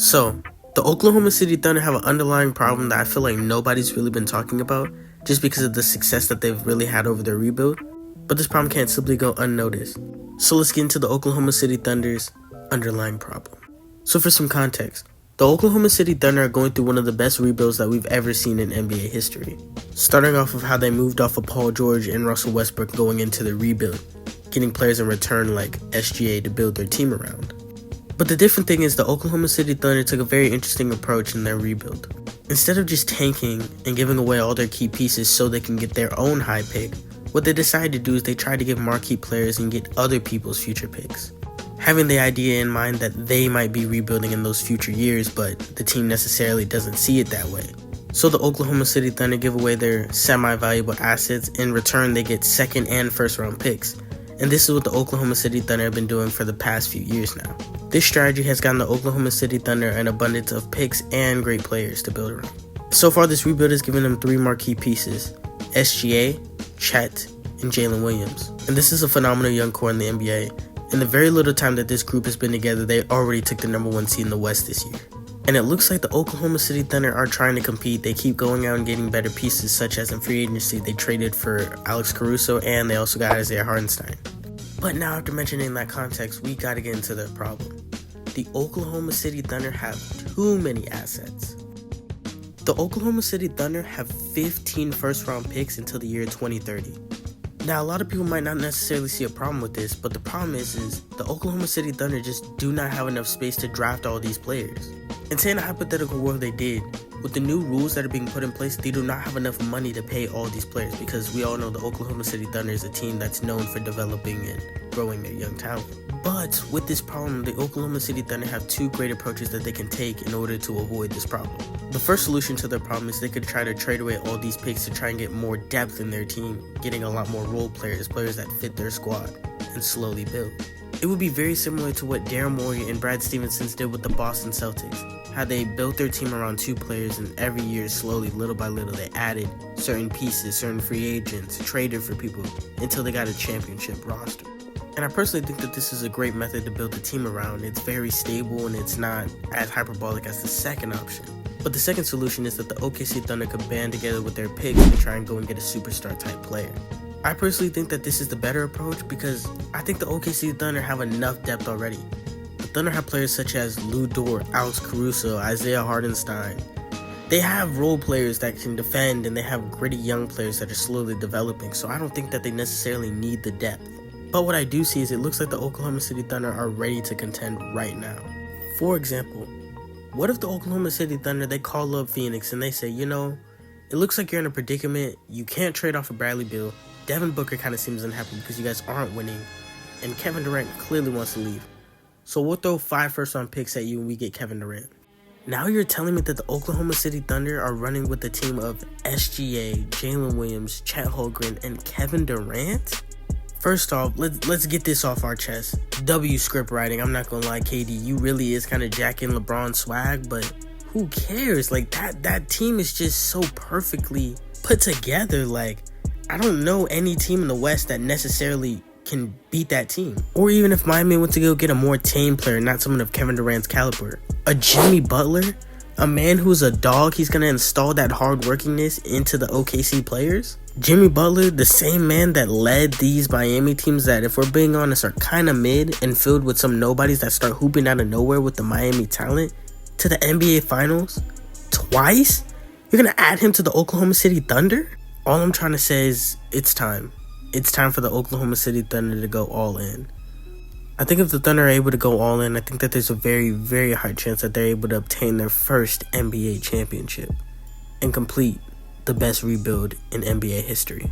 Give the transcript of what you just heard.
So, the Oklahoma City Thunder have an underlying problem that I feel like nobody's really been talking about just because of the success that they've really had over their rebuild, but this problem can't simply go unnoticed. So let's get into the Oklahoma City Thunder's underlying problem. So for some context, the Oklahoma City Thunder are going through one of the best rebuilds that we've ever seen in NBA history. Starting off with how they moved off of Paul George and Russell Westbrook going into the rebuild, getting players in return like SGA to build their team around. But the different thing is the Oklahoma City Thunder took a very interesting approach in their rebuild. Instead of just tanking and giving away all their key pieces so they can get their own high pick, what they decided to do is they tried to give marquee players and get other people's future picks. Having the idea in mind that they might be rebuilding in those future years, but the team necessarily doesn't see it that way. So the Oklahoma City Thunder give away their semi-valuable assets. In return, they get second and first round picks. And this is what the Oklahoma City Thunder have been doing for the past few years now. This strategy has gotten the Oklahoma City Thunder an abundance of picks and great players to build around. So far, this rebuild has given them three marquee pieces: SGA, Chet, and Jalen Williams. And this is a phenomenal young core in the NBA. In the very little time that this group has been together, they already took the #1 seed in the West this year. And it looks like the Oklahoma City Thunder are trying to compete. They keep going out and getting better pieces, such as in free agency, they traded for Alex Caruso and they also got Isaiah Hartenstein. But now after mentioning that context, we gotta get into the problem. The Oklahoma City Thunder have too many assets. The Oklahoma City Thunder have 15 first round picks until the year 2030. Now, a lot of people might not necessarily see a problem with this, but the problem is the Oklahoma City Thunder just do not have enough space to draft all these players. And say in a hypothetical world they did, with the new rules that are being put in place, they do not have enough money to pay all these players, because we all know the Oklahoma City Thunder is a team that's known for developing and growing their young talent. But with this problem, the Oklahoma City Thunder have two great approaches that they can take in order to avoid this problem. The first solution to their problem is they could try to trade away all these picks to try and get more depth in their team, getting a lot more role players, players that fit their squad, and slowly build. It would be very similar to what Daryl Morey and Brad Stevens did with the Boston Celtics, how they built their team around two players, and every year, slowly, little by little, they added certain pieces, certain free agents, traded for people, until they got a championship roster. And I personally think that this is a great method to build a team around. It's very stable and it's not as hyperbolic as the second option. But the second solution is that the OKC Thunder could band together with their picks and try and go and get a superstar type player. I personally think that this is the better approach because I think the OKC Thunder have enough depth already. The Thunder have players such as Lou Dort, Alex Caruso, Isaiah Hartenstein. They have role players that can defend, and they have gritty young players that are slowly developing, so I don't think that they necessarily need the depth. But what I do see is it looks like the Oklahoma City Thunder are ready to contend right now. For example, what if the Oklahoma City Thunder, they call up Phoenix and they say, it looks like you're in a predicament, you can't trade off of Bradley Beal, Devin Booker kind of seems unhappy because you guys aren't winning, and Kevin Durant clearly wants to leave. So we'll throw 5 first-round picks at you and we get Kevin Durant. Now you're telling me that the Oklahoma City Thunder are running with a team of SGA, Jalen Williams, Chet Holmgren, and Kevin Durant? First off, let's get this off our chest. W script writing, I'm not gonna lie, KD, you really is kind of jacking LeBron's swag, but who cares? Like, that team is just so perfectly put together. Like, I don't know any team in the West that necessarily can beat that team. Or even if Miami went to go get a more tame player, not someone of Kevin Durant's caliber. A Jimmy Butler? A man who's a dog, he's gonna install that hard-workingness into the OKC players? Jimmy Butler, the same man that led these Miami teams that, if we're being honest, are kind of mid and filled with some nobodies that start hooping out of nowhere with the Miami talent, to the NBA Finals twice? You're gonna add him to the Oklahoma City Thunder? All I'm trying to say is it's time. It's time for the Oklahoma City Thunder to go all in. I think if the Thunder are able to go all in, I think that there's a very, very high chance that they're able to obtain their first NBA championship and complete the best rebuild in NBA history.